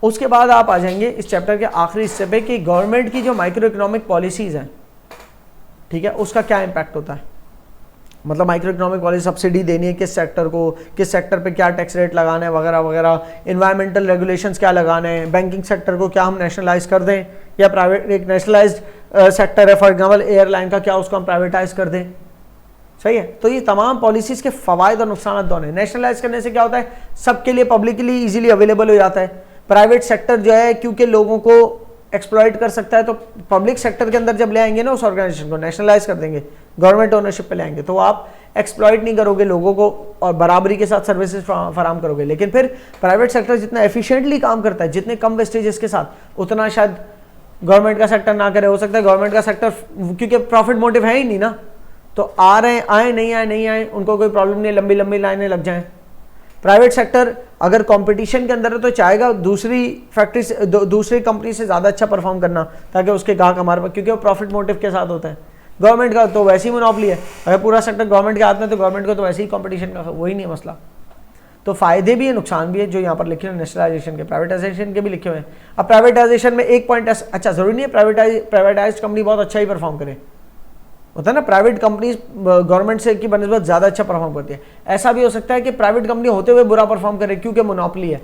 उसके बाद आप आ जाएंगे इस चैप्टर के आखिरी हिस्से पे कि गवर्नमेंट की जो माइक्रो इकोनॉमिक पॉलिसीज हैं, ठीक है, उसका क्या इम्पैक्ट होता है। मतलब माइक्रो इकोनॉमिक पॉलिसी सब्सिडी देनी है किस सेक्टर को, किस सेक्टर पे क्या टैक्स रेट लगाना है वगैरह वगैरह, इन्वायरमेंटल रेगुलेशंस क्या लगाने हैं, बैंकिंग सेक्टर को क्या हम नेशनलाइज कर दें या प्राइवेट, एक नेशनलाइज्ड सेक्टर है फॉर एग्जांपल एयरलाइन का, क्या उसको हम प्राइवेटाइज कर दें। सही है। तो ये तमाम पॉलिसीज के फ़वाइद और नुकसान दोनों हैं। नेशनलाइज करने से क्या होता है, सबके लिए पब्लिकली इजीली अवेलेबल हो जाता है। प्राइवेट सेक्टर जो है क्योंकि लोगों को एक्सप्लॉइट कर सकता है, तो पब्लिक सेक्टर के अंदर जब ले आएंगे ना उस ऑर्गेनाइजेशन को, नेशनलाइज कर देंगे, गवर्नमेंट ओनरशिप पे ले आएंगे, तो आप एक्सप्लॉइट नहीं करोगे लोगों को और बराबरी के साथ सर्विसेज फराम करोगे। लेकिन फिर प्राइवेट सेक्टर जितना एफिशिएंटली काम करता है, जितने कम वेस्टेजेस के साथ, उतना शायद गवर्नमेंट का सेक्टर ना करे। हो सकता है गवर्नमेंट का सेक्टर, क्योंकि प्रॉफिट मोटिव है ही नहीं ना, तो आ रहे हैं, आए नहीं आए उनको कोई प्रॉब्लम नहीं, लंबी लंबी लाइनें लग जाएं। प्राइवेट सेक्टर अगर कंपटीशन के अंदर है तो चाहेगा दूसरी फैक्ट्री से, दूसरी कंपनी से ज़्यादा अच्छा परफॉर्म करना, ताकि उसके ग्राहक हमारे पास, क्योंकि वो प्रॉफिट मोटिव के साथ होता है। गवर्नमेंट का तो वैसे ही मोनोपोली है, अगर पूरा सेक्टर गवर्नमेंट के हाथ में तो गवर्नमेंट को तो वैसे ही कंपटीशन का वही नहीं है मसला। तो फायदे भी है, नुकसान भी है, जो यहाँ पर लिखे हुए नेशनलाइजेशन के, प्राइवेटाइजेशन के भी लिखे हुए हैं। अब प्राइवेटाइजेशन में एक पॉइंट, अच्छा जरूरी नहीं है प्राइवेटाइज कंपनी बहुत अच्छा ही परफॉर्म करे, होता है ना, प्राइवेट कंपनी गवर्नमेंट से की बनस्बत ज़्यादा अच्छा परफॉर्म करती है। ऐसा भी हो सकता है कि प्राइवेट कंपनी होते हुए बुरा परफॉर्म करे क्योंकि मोनोपोली है,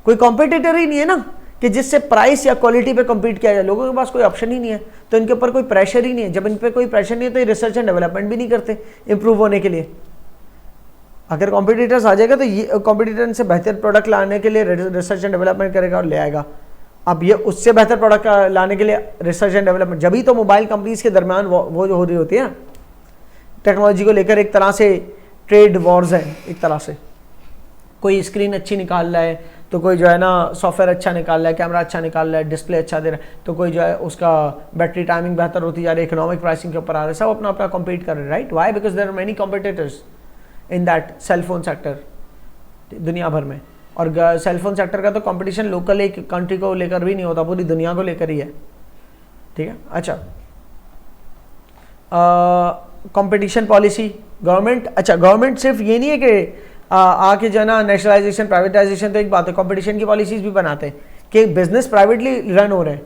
कोई कॉम्पिटिटर ही नहीं है ना कि जिससे प्राइस या क्वालिटी पे कम्पीट किया जाए। लोगों के पास कोई ऑप्शन ही नहीं है, तो इनके ऊपर कोई प्रेशर ही नहीं है। जब इन पर कोई प्रेशर नहीं है तो ये रिसर्च एंड डेवलपमेंट भी नहीं करते इंप्रूव होने के लिए। अगर कॉम्पिटिटर्स आ जाएगा तो ये कॉम्पिटिटर से बेहतर प्रोडक्ट लाने के लिए रिसर्च एंड डेवलपमेंट करेगा और ले आएगा। अब ये उससे बेहतर प्रोडक्ट लाने के लिए रिसर्च एंड डेवलपमेंट, जब ही तो मोबाइल कंपनीज के दरमियान वो जो हो रही होती है टेक्नोलॉजी को लेकर, एक तरह से ट्रेड वॉर्स है। एक तरह से कोई स्क्रीन अच्छी निकाल रहा है तो कोई जो है ना सॉफ्टवेयर अच्छा निकाल रहा है, कैमरा अच्छा निकाल रहा है, डिस्प्ले अच्छा दे रहा है, तो कोई जो है उसका बैटरी टाइमिंग बेहतर होती जा रही है, इकोनॉमिक प्राइसिंग के ऊपर आ रहा है, सब अपना अपना कम्पीट कर रहे हैं, right. Why? Because there are many competitors in that cellphone sector दुनिया भर में। और सेलफोन सेक्टर का तो कंपटीशन लोकल एक कंट्री को लेकर भी नहीं होता, पूरी दुनिया को लेकर ही है, ठीक है। अच्छा, कंपटीशन पॉलिसी गवर्नमेंट, अच्छा गवर्नमेंट सिर्फ ये नहीं है कि आके जो है ना नेशनलाइजेशन प्राइवेटाइजेशन तो एक बात है, कंपटीशन की पॉलिसीज भी बनाते हैं कि बिजनेस प्राइवेटली रन हो रहे हैं,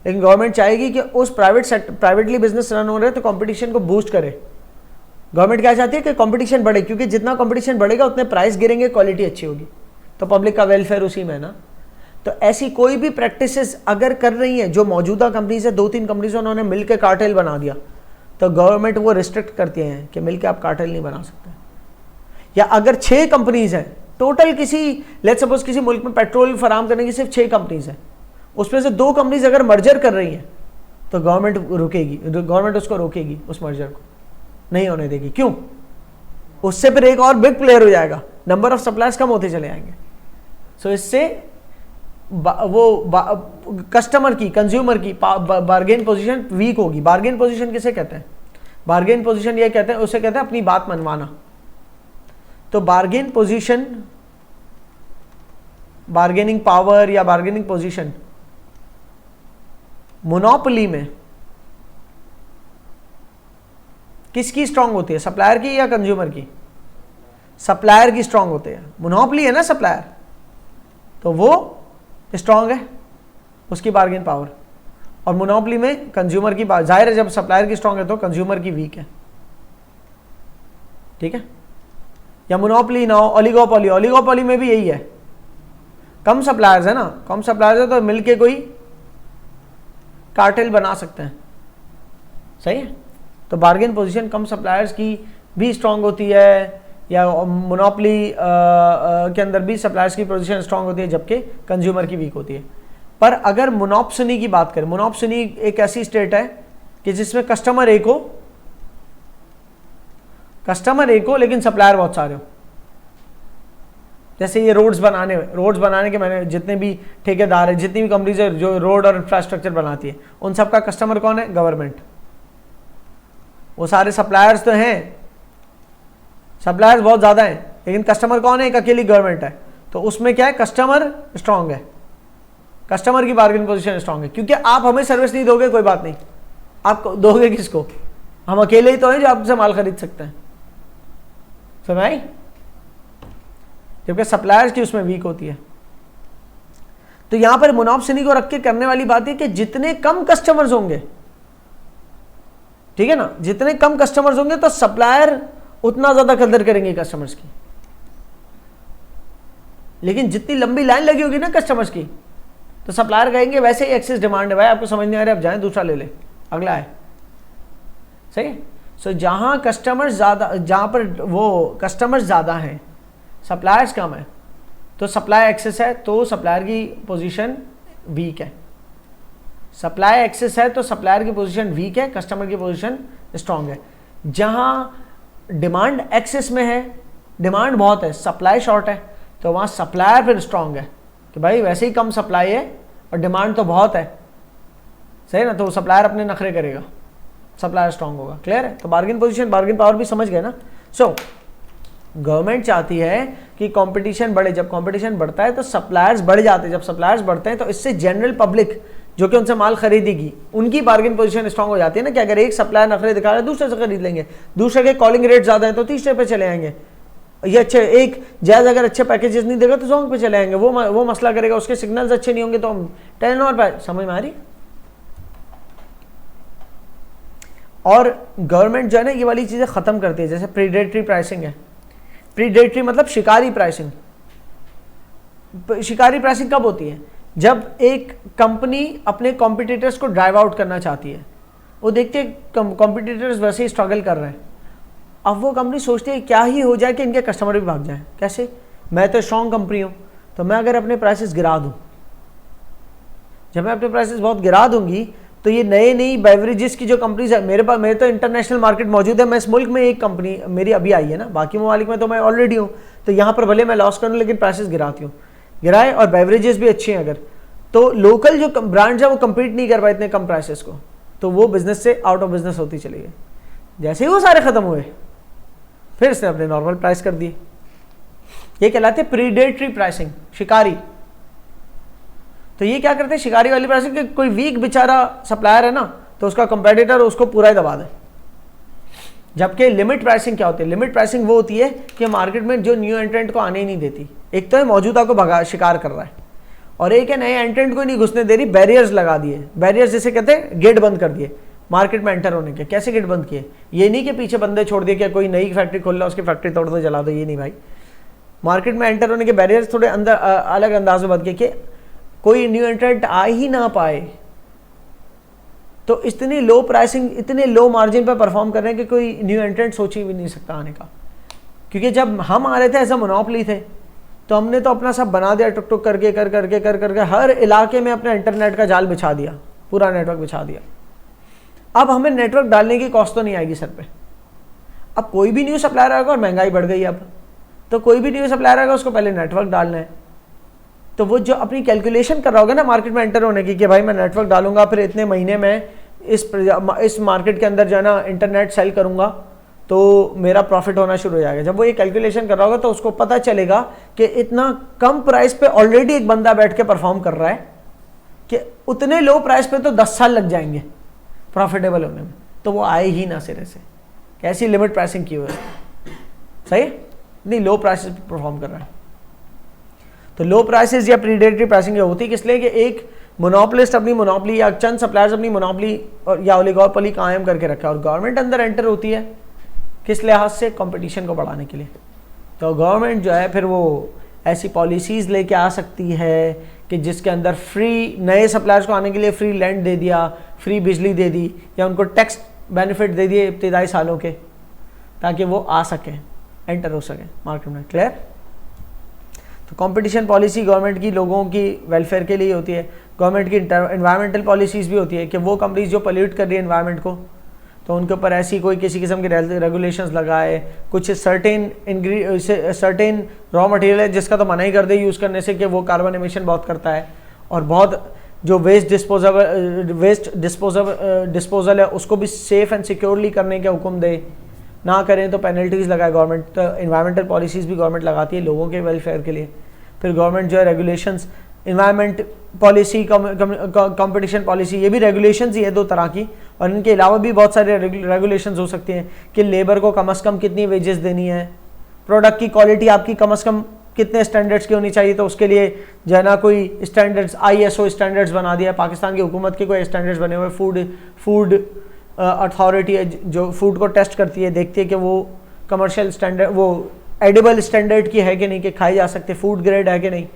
लेकिन गवर्नमेंट चाहेगी कि उस प्राइवेटली बिजनेस रन हो रहे हैं तो कंपटीशन को बूस्ट करे। गवर्नमेंट क्या चाहती है कि कंपटीशन बढ़े, क्योंकि जितना कंपटीशन बढ़ेगा उतने प्राइस गिरेंगे, क्वालिटी अच्छी होगी, तो पब्लिक का वेलफेयर उसी में है ना। तो ऐसी कोई भी प्रैक्टिसेस अगर कर रही हैं जो मौजूदा कंपनीज है, 2-3 कंपनीज उन्होंने मिलकर कार्टेल बना दिया, तो गवर्नमेंट वो रिस्ट्रिक्ट करती हैं कि मिलकर आप कार्टेल नहीं बना सकते। या अगर 6 कंपनीज हैं टोटल, किसी लेट्स सपोज किसी मुल्क में पेट्रोल फराम करने की सिर्फ 6 कंपनीज हैं, उसमें से 2 कंपनीज अगर मर्जर कर रही हैं तो गवर्नमेंट रुकेगी, गवर्नमेंट उसको रोकेगी, उस मर्जर को नहीं होने देगी। क्यों? उससे फिर एक और बिग प्लेयर हो जाएगा, नंबर ऑफ सप्लायर्स कम होते चले जाएंगे। सो इससे कस्टमर की, कंज्यूमर की बार्गेन पोजीशन वीक होगी। बार्गेन पोजीशन किसे कहते हैं? बार्गेन पोजीशन ये कहते हैं, उसे कहते हैं अपनी बात मनवाना। तो बार्गेन पोजीशन, बार्गेनिंग पावर या बार्गेनिंग पोजीशन मोनोपोली में किसकी स्ट्रांग होती है, सप्लायर की या कंज्यूमर की? सप्लायर की स्ट्रांग होती है। मोनोपोली है ना सप्लायर, तो वो स्ट्रांग है, उसकी बार्गेन पावर। और मोनोपोली में कंज्यूमर की, जाहिर है जब सप्लायर की स्ट्रांग है तो कंज्यूमर की वीक है, ठीक है। या मोनोपोली ना हो, ओलिगोपोली, ओलिगोपोली में भी यही है, कम सप्लायर्स है ना, कम सप्लायर्स है तो मिलके कोई कार्टेल बना सकते हैं, सही है। तो बार्गेन पोजीशन कम सप्लायर्स की भी स्ट्रांग होती है, या मोनोपोली के अंदर भी सप्लायर्स की पोजीशन स्ट्रांग होती है, जबकि कंज्यूमर की वीक होती है। पर अगर मोनोपोली की बात करें, मोनोपोली एक ऐसी स्टेट है कि जिसमें कस्टमर एक हो लेकिन सप्लायर बहुत सारे हो। जैसे ये रोड्स बनाने के मैंने जितने भी ठेकेदार है, जितनी भी कंपनीज है जो रोड और इंफ्रास्ट्रक्चर बनाती है, उन सबका कस्टमर कौन है? गवर्नमेंट। वो सारे सप्लायर्स तो हैं, सप्लायर्स बहुत ज़्यादा हैं, लेकिन कस्टमर कौन है? एक अकेली गवर्नमेंट है। तो उसमें क्या है? कस्टमर स्ट्रांग है, कस्टमर की बार्गेन पोजीशन स्ट्रांग है, क्योंकि आप हमें सर्विस नहीं दोगे, कोई बात नहीं, आप दोगे किसको? हम अकेले ही तो हैं जो आपसे माल खरीद सकते हैं, समझ आई? जबकि सप्लायर्स की उसमें वीक होती है। तो यहां पर मोनोपोली को रख के करने वाली बात है कि जितने कम कस्टमर्स होंगे, ठीक है ना, जितने कम कस्टमर्स होंगे तो सप्लायर उतना ज्यादा कदर करेंगे कस्टमर्स की। लेकिन जितनी लंबी लाइन लगी होगी ना कस्टमर्स की, तो सप्लायर कहेंगे वैसे ही एक्सेस डिमांड है भाई, आपको समझ नहीं आ रहा, आप जाएं दूसरा ले ले, अगला है। सही है। सो जहां कस्टमर्स ज्यादा, जहां पर वो कस्टमर्स ज्यादा हैं, सप्लायर्स कम है, तो सप्लाई एक्सेस है तो सप्लायर की पोजीशन वीक है। सप्लाई एक्सेस है तो सप्लायर की पोजीशन वीक है, कस्टमर की पोजीशन स्ट्रांग है। जहां डिमांड एक्सेस में है, डिमांड बहुत है, सप्लाई शॉर्ट है, तो वहां सप्लायर फिर स्ट्रांग है कि भाई वैसे ही कम सप्लाई है और डिमांड तो बहुत है, सही ना, तो सप्लायर अपने नखरे करेगा, सप्लायर स्ट्रांग होगा। क्लियर है। तो बार्गेन पोजीशन, बार्गेन पावर भी समझ गए ना। सो गवर्नमेंट चाहती है कि कंपटीशन बढ़े, जब कंपटीशन बढ़ता है तो सप्लायर्स बढ़ जाते हैं, जब सप्लायर्स बढ़ते हैं तो इससे जनरल पब्लिक जो कि उनसे माल खरीदेगी उनकी बार्गेन पोजीशन स्ट्रांग हो जाती है ना, कि अगर एक सप्लायर नखरे दिखा रहा है दूसरे से खरीद लेंगे, दूसरे के कॉलिंग रेट ज्यादा है तो तीसरे पे चले आएंगे, ये अच्छे एक जायज अगर अच्छे पैकेजेस नहीं देगा तो सॉन्ग पे चले आएंगे, वो मसला करेगा, उसके सिग्नल्स अच्छे नहीं होंगे तो हम 10 और समझ में आ रही। और गवर्नमेंट जो है ना ये वाली चीजें खत्म करती है, जैसे प्रीडेटरी प्राइसिंग है। प्रीडेटरी मतलब शिकारी प्राइसिंग। शिकारी प्राइसिंग कब होती है? जब एक कंपनी अपने कॉम्पिटिटर्स को ड्राइव आउट करना चाहती है, वो देखते हैं कॉम्पिटिटर्स वैसे ही स्ट्रगल कर रहे हैं, अब वो कंपनी सोचती है क्या ही हो जाए कि इनके कस्टमर भी भाग जाएं। कैसे? मैं तो स्ट्रॉन्ग कंपनी हूं, तो मैं अगर अपने प्राइसेस गिरा दूं, जब मैं अपने प्राइसेस बहुत गिरा दूंगी तो ये नई बेवरेजेस की जो कंपनीज है, मेरे तो इंटरनेशनल मार्केट मौजूद है, मैं इस मुल्क में एक कंपनी मेरी अभी आई है ना, बाकी ममालिक में तो मैं ऑलरेडी हूँ, तो यहाँ पर भले मैं लॉस करूँ लेकिन प्राइसेस गिराती हूँ, गिराए और बेवरेजेस भी अच्छी हैं अगर, तो लोकल जो ब्रांड्स है वो कम्पीट नहीं कर पाए इतने कम प्राइसेस को, तो वो बिजनेस से आउट ऑफ बिजनेस होती चली गई। जैसे ही वो सारे खत्म हुए फिर इसने अपने नॉर्मल प्राइस कर दिए। ये कहलाते प्रीडेटरी प्राइसिंग, शिकारी। तो ये क्या करते हैं शिकारी वाली प्राइसिंग, कि कोई वीक बेचारा सप्लायर है ना तो उसका कंपेटिटर उसको पूरा ही दबा दे। जबकि लिमिट प्राइसिंग क्या होती है? लिमिट प्राइसिंग वो होती है कि मार्केट में जो न्यू एंट्रेंट को आने ही नहीं देती, एक तो है मौजूदा को भगा शिकार कर रहा है, और एक है नए एंट्रेंट को नहीं घुसने दे रही, बैरियर्स लगा दिए। बैरियर्स जैसे कहते हैं गेट बंद कर दिए मार्केट में एंटर होने के। कैसे गेट बंद किए? ये नहीं कि पीछे बंदे छोड़ दिए, क्या कोई नई फैक्ट्री खोल रहा उसकी फैक्ट्री तोड़ दो जला दो, ये नहीं भाई। मार्केट में एंटर होने के बैरियर्स थोड़े अंदर अलग अंदाज में बंद किए कि कोई न्यू एंट्रेंट आ ही ना पाए। तो इतनी लो प्राइसिंग, इतने लो मार्जिन पर परफॉर्म कर रहे हैं कि कोई न्यू एंट्रेंट सोच ही भी नहीं सकता आने का। क्योंकि जब हम आ रहे थे एज अ मोनोपोली थे तो हमने तो अपना सब बना दिया, टुक टुक करके कर करके हर इलाके में अपना इंटरनेट का जाल बिछा दिया, पूरा नेटवर्क बिछा दिया। अब हमें नेटवर्क डालने की कॉस्ट तो नहीं आएगी सर पे। अब कोई भी न्यू सप्लायर आएगा और महंगाई बढ़ गई अब, तो कोई भी न्यू सप्लायर आएगा उसको पहले नेटवर्क डालना है, तो वो जो अपनी कैलकुलेशन कर रहा होगा ना मार्केट में एंटर होने की कि भाई मैं नेटवर्क डालूंगा, फिर इतने महीने में इस मार्केट के अंदर जो है ना इंटरनेट सेल करूंगा तो मेरा प्रॉफिट होना शुरू हो जाएगा। जब वो ये कैलकुलेशन कर रहा होगा तो उसको पता चलेगा कि इतना कम प्राइस पे ऑलरेडी एक बंदा बैठ के परफॉर्म कर रहा है कि उतने लो प्राइस पे तो 10 साल लग जाएंगे प्रॉफिटेबल होने में, तो वो आए ही ना सिरे से। कैसी लिमिट प्राइसिंग की हुई है, सही, नहीं लो प्राइसेस पे परफॉर्म कर रहा है। तो लो प्राइसेस या प्रीडेटरी प्राइसिंग होती है किस लिए कि एक मोनोपोलिस्ट अपनी मोनोपोली या चंद सप्लायर्स अपनी मोनोपोली या ओलिगोपोली कायम करके रखा है, और गवर्नमेंट अंदर एंटर होती है किस लिहाज से? कंपटीशन को बढ़ाने के लिए। तो गवर्नमेंट जो है फिर वो ऐसी पॉलिसीज़ लेके आ सकती है कि जिसके अंदर फ्री नए सप्लायर्स को आने के लिए फ्री लैंड दे दिया, फ्री बिजली दे दी, या उनको टैक्स बेनिफिट दे दिए इब्तिदाई सालों के, ताकि वो आ सकें, एंटर हो सकें मार्केट में। क्लियर? तो कंपटीशन पॉलिसी गवर्नमेंट की लोगों की वेलफेयर के लिए होती है। गवर्नमेंट की एनवायरमेंटल पॉलिसीज़ भी होती है कि वो कंपनीज जो पोल्यूट कर रही है एनवायरनमेंट को, तो उनके ऊपर ऐसी कोई किसी किस्म की रेगुलेशंस लगाए। कुछ सर्टेन रॉ मटेरियल है जिसका तो मना ही कर दे यूज़ करने से कि वो कार्बन एमिशन बहुत करता है, और बहुत जो वेस्ट डिस्पोजल है उसको भी सेफ़ एंड सिक्योरली करने के हुक्म दे, ना करें तो पेनल्टीज़ लगाए गवर्नमेंट। तो एनवायरमेंटल पॉलिसीज़ भी गवर्नमेंट लगाती है लोगों के वेलफेयर के लिए। फिर गवर्नमेंट जो है regulations, environment policy, competition policy, ये भी रेगुलेशंस ही है दो तरह की, और इनके अलावा भी बहुत सारे रेगुलेशंस हो सकती हैं कि लेबर को कम से कम कितनी वेजेस देनी है, प्रोडक्ट की क्वालिटी आपकी कम से कम कितने स्टैंडर्ड्स की होनी चाहिए, तो उसके लिए जो है ना कोई स्टैंडर्ड्स ISO स्टैंडर्ड्स बना दिया। पाकिस्तान की हुकूमत के कोई स्टैंडर्ड्स बने हुए, फूड अथॉरिटी है जो फूड को टेस्ट करती है, देखती है कि वो कमर्शियल स्टैंडर्ड, वो एडिबल स्टैंडर्ड की है कि नहीं, कि खाई जा सकते, फूड ग्रेड है कि नहीं,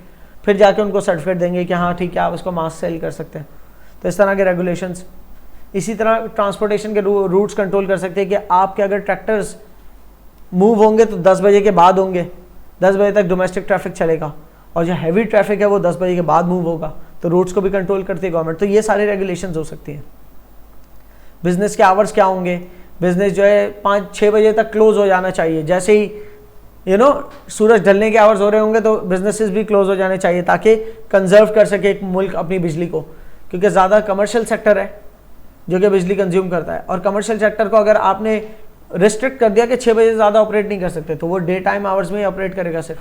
फिर जाके उनको सर्टिफिकेट देंगे कि हाँ ठीक है आप इसको मास सेल कर सकते हैं। तो इस तरह के रेगुलेशंस। इसी तरह ट्रांसपोर्टेशन के रूट्स कंट्रोल कर सकते हैं कि आपके अगर ट्रैक्टर्स मूव होंगे तो 10 बजे के बाद होंगे, 10 बजे तक डोमेस्टिक ट्रैफिक चलेगा, और जो हैवी ट्रैफिक है वो 10 बजे के बाद मूव होगा, तो रूट्स को भी कंट्रोल करती है गवर्नमेंट। तो ये सारे रेगुलेशंस हो सकती हैं। बिजनेस के आवर्स क्या होंगे, बिजनेस जो है 5-6 बजे तक क्लोज हो जाना चाहिए, जैसे ही सूरज ढलने के आवर्स हो रहे होंगे तो बिजनेसेस भी क्लोज हो जाने चाहिए, ताकि कंजर्व कर सके एक मुल्क अपनी बिजली को, क्योंकि ज़्यादा कमर्शियल सेक्टर है जो कि बिजली कंज्यूम करता है, और कमर्शियल सेक्टर को अगर आपने रिस्ट्रिक्ट कर दिया कि 6 बजे से ज़्यादा ऑपरेट नहीं कर सकते, तो वो डे टाइम आवर्स में ही ऑपरेट करेगा सिर्फ,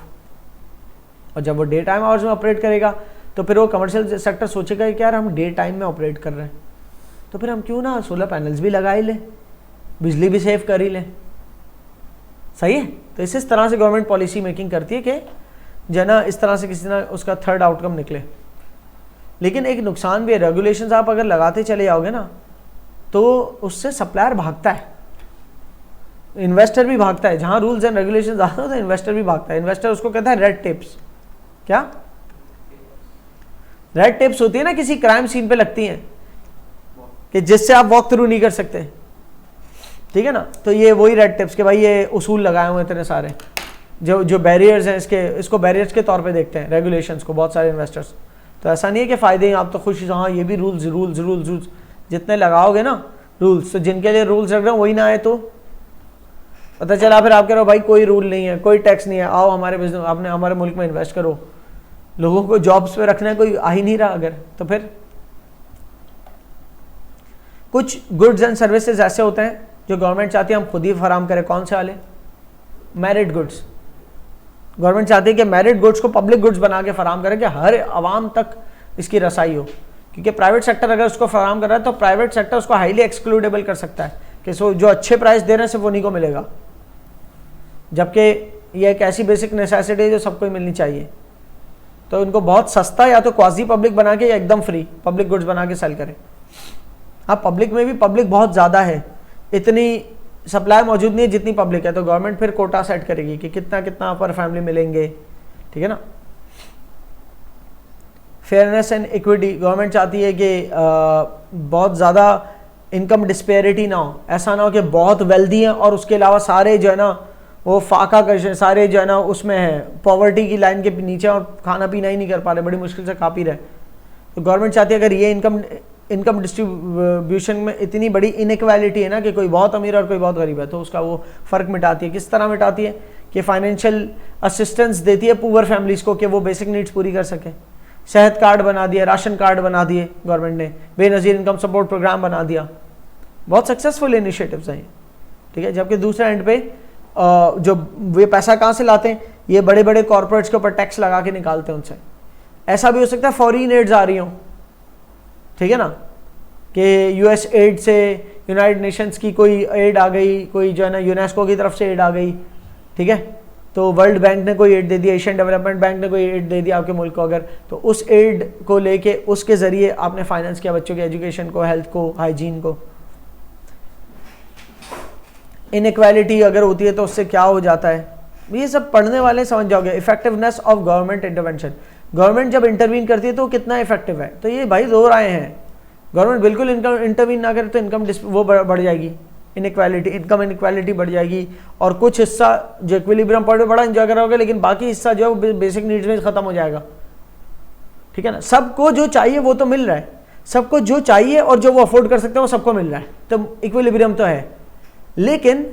और जब वो डे टाइम आवर्स में ऑपरेट करेगा तो फिर वो कमर्शियल सेक्टर सोचेगा कि यार हम डे टाइम में ऑपरेट कर रहे हैं, तो फिर हम क्यों ना सोलर पैनल्स भी लगा ही लें, बिजली भी सेव कर ही लें। सही है। तो इस तरह से गवर्नमेंट पॉलिसी मेकिंग करती है कि जो है ना इस तरह से किसी ना उसका थर्ड आउटकम निकले। लेकिन एक नुकसान भी है, रेगुलेशंस आप अगर लगाते चले जाओगे ना तो उससे सप्लायर भागता है, इन्वेस्टर भी भागता है। जहां रूल्स एंड रेगुलेशंस आते हैं तो इन्वेस्टर भी भागता है। इन्वेस्टर उसको कहता है रेड टेप्स। क्या रेड टेप्स होती है ना, किसी क्राइम सीन पे लगती हैं कि जिससे आप वॉक थ्रू नहीं कर सकते, ठीक है ना। तो ये वही रेड टेप्स के भाई ये उसूल लगाए हुए हैं इतने सारे, जो बैरियर्स हैं, इसको बैरियर्स के तौर पे देखते हैं रेगुलेशंस को बहुत सारे इन्वेस्टर्स। तो ऐसा नहीं है कि फ़ायदे हैं आप तो खुश, हाँ ये भी रूल्स रूल्स रूल्स रूल्स जितने लगाओगे ना रूल्स, तो जिनके लिए रूल्स रख रहे हो वही ना आए तो पता चला फिर आप कह रहे हो भाई कोई रूल नहीं है, कोई टैक्स नहीं है, आओ हमारे बिजनेस, आपने हमारे मुल्क में इन्वेस्ट करो, लोगों को जॉब्स पे रखना है, कोई आ ही नहीं रहा अगर, तो फिर कुछ गुड्स एंड सर्विसेज ऐसे होते हैं जो गवर्नमेंट चाहती है हम खुद ही फराम करें। कौन से वाले? Merit goods. गवर्नमेंट चाहती है कि मेरिट गुड्स को पब्लिक गुड्स बना के फराम करें कि हर आवाम तक इसकी रसाई हो, क्योंकि प्राइवेट सेक्टर अगर उसको फराम कर रहा है तो प्राइवेट सेक्टर उसको हाईली एक्सक्लूडेबल कर सकता है कि जो अच्छे प्राइस दे रहे हैं सिर्फ उन्हीं को मिलेगा, जबकि ये एक ऐसी बेसिक नेसेसिटी है जो सबको मिलनी चाहिए। तो इनको बहुत सस्ता या तो क्वाजी पब्लिक बना के या एकदम फ्री पब्लिक गुड्स बना के सेल करें। अब पब्लिक में भी पब्लिक बहुत ज़्यादा है, इतनी सप्लाई मौजूद नहीं है जितनी पब्लिक है, तो गवर्नमेंट फिर कोटा सेट करेगी कि कितना कितना पर फैमिली मिलेंगे, ठीक है ना। फेयरनेस एंड इक्विटी, गवर्नमेंट चाहती है कि बहुत ज़्यादा इनकम डिस्पेरिटी ना हो, ऐसा ना हो कि बहुत वेल्दी हैं और उसके अलावा सारे जो है ना वो फाका कर, सारे जो है ना उसमें है पॉवर्टी की लाइन के नीचे और खाना पीना ही नहीं कर पा रहे, बड़ी मुश्किल से खा पी रहे। तो गवर्नमेंट चाहती है अगर ये इनकम डिस्ट्रीब्यूशन में इतनी बड़ी इनइक्वालिटी है ना कि कोई बहुत अमीर और कोई बहुत गरीब है, तो उसका वो फ़र्क मिटाती है। किस तरह मिटाती है कि फाइनेंशियल असिस्टेंस देती है पुअर फैमिलीज़ को कि वो बेसिक नीड्स पूरी कर सकें। सेहत कार्ड बना दिया, राशन कार्ड बना दिए गवर्नमेंट ने, बेनज़ीर इनकम सपोर्ट प्रोग्राम बना दिया, बहुत सक्सेसफुल इनिशिएटिव्स हैं, ठीक है। जबकि दूसरे एंड पे जो वे पैसा कहाँ से लाते हैं, ये बड़े बड़े कॉर्पोरेट्स के ऊपर टैक्स लगा के निकालते हैं उनसे। ऐसा भी हो सकता है फॉरेन एड्स आ रही हों, ठीक है ना, कि US एड से यूनाइटेड नेशंस की कोई एड आ गई, कोई जो है ना यूनेस्को की तरफ से एड आ गई, ठीक है। तो वर्ल्ड बैंक ने कोई एड दे दिया, एशियन डेवलपमेंट बैंक ने कोई एड दे दिया आपके मुल्क को अगर, तो उस एड को लेके उसके ज़रिए आपने फाइनेंस किया बच्चों के एजुकेशन को, हेल्थ को, हाइजीन को। इनइक्वालिटी अगर होती है तो उससे क्या हो जाता है, ये सब पढ़ने वाले समझ जाओगे। Effectiveness of government intervention, government जब इंटरवीन करती है तो कितना इफेक्टिव है, तो ये भाई दो राय हैं। गवर्नमेंट बिल्कुल इनकम इंटरवीन ना करे तो इनकम वो बढ़ जाएगी, इनइक्वालिटी, इनकम इनइक्वालिटी बढ़ जाएगी, और कुछ हिस्सा जो इक्विलिब्रियम पॉइंट बड़ा एंजॉय कर रहा होगा, लेकिन बाकी हिस्सा जो है बेसिक नीड्स में ख़त्म हो जाएगा, ठीक है ना। सबको जो चाहिए वो तो मिल रहा है, सबको जो चाहिए और जो वो अफोर्ड कर सकते हैं वो सबको मिल रहा है, तो इक्विलिब्रियम तो है। लेकिन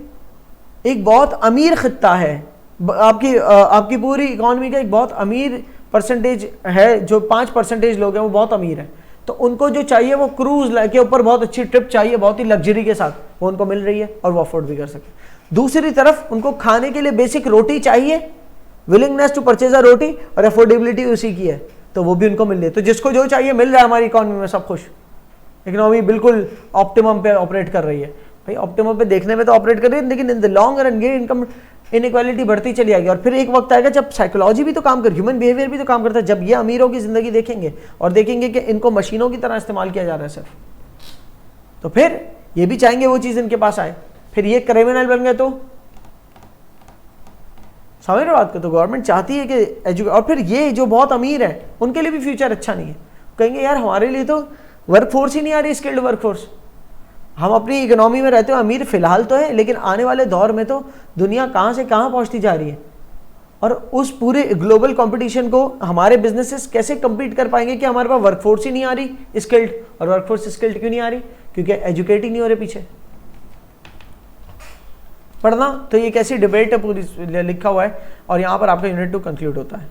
एक बहुत अमीर खित्ता है, आपकी पूरी इकॉनमी का एक बहुत अमीर परसेंटेज है, जो 5% लोग हैं वो बहुत अमीर हैं, तो उनको जो चाहिए वो क्रूज के ऊपर बहुत अच्छी ट्रिप चाहिए, बहुत ही लग्जरी के साथ, वो उनको मिल रही है और वो अफोर्ड भी कर सकते हैं। दूसरी तरफ उनको खाने के लिए बेसिक रोटी चाहिए, विलिंगनेस टू परचेज अ रोटी, और अफोर्डेबिलिटी उसी की है, तो वो भी उनको मिल रही है। तो जिसको जो चाहिए मिल रहा है, हमारी इकॉनमी में सब खुश, इकोनॉमी बिल्कुल ऑप्टिमम पे ऑपरेट कर रही है। भाई ऑप्टिमम पे देखने में तो ऑपरेट कर रही है, लेकिन इन द लॉन्ग रन ये इनकम इनइक्वालिटी बढ़ती चली जाएगी। और फिर एक वक्त आएगा जब साइकोलॉजी भी तो काम कर, ह्यूमन बिहेवियर भी तो काम करता है, जब ये अमीरों की ज़िंदगी देखेंगे और देखेंगे कि इनको मशीनों की तरह इस्तेमाल किया जा रहा है सिर्फ, तो फिर ये भी चाहेंगे वो चीज़ इनके पास आए, फिर ये क्रिमिनल बन गए। तो समझ रहे बात को? तो गवर्नमेंट चाहती है कि और फिर ये जो बहुत अमीर है उनके लिए भी फ्यूचर अच्छा नहीं है, कहेंगे यार हमारे लिए तो वर्कफोर्स ही नहीं आ रही, स्किल्ड वर्कफोर्स। हम अपनी इकोनॉमी में रहते हो, अमीर फिलहाल तो है, लेकिन आने वाले दौर में तो दुनिया कहाँ से कहाँ पहुँचती जा रही है, और उस पूरे ग्लोबल कंपटीशन को हमारे बिजनेसेस कैसे compete कर पाएंगे कि हमारे पास वर्कफोर्स ही नहीं आ रही स्किल्ड। और वर्कफोर्स स्किल्ड क्यों नहीं आ रही? क्योंकि एजुकेट ही नहीं हो रहे पीछे। पढ़ना तो ये कैसी डिबेट है पूरी लिखा हुआ है, और यहाँ पर आपका यूनिट 2 कंक्लूड होता है।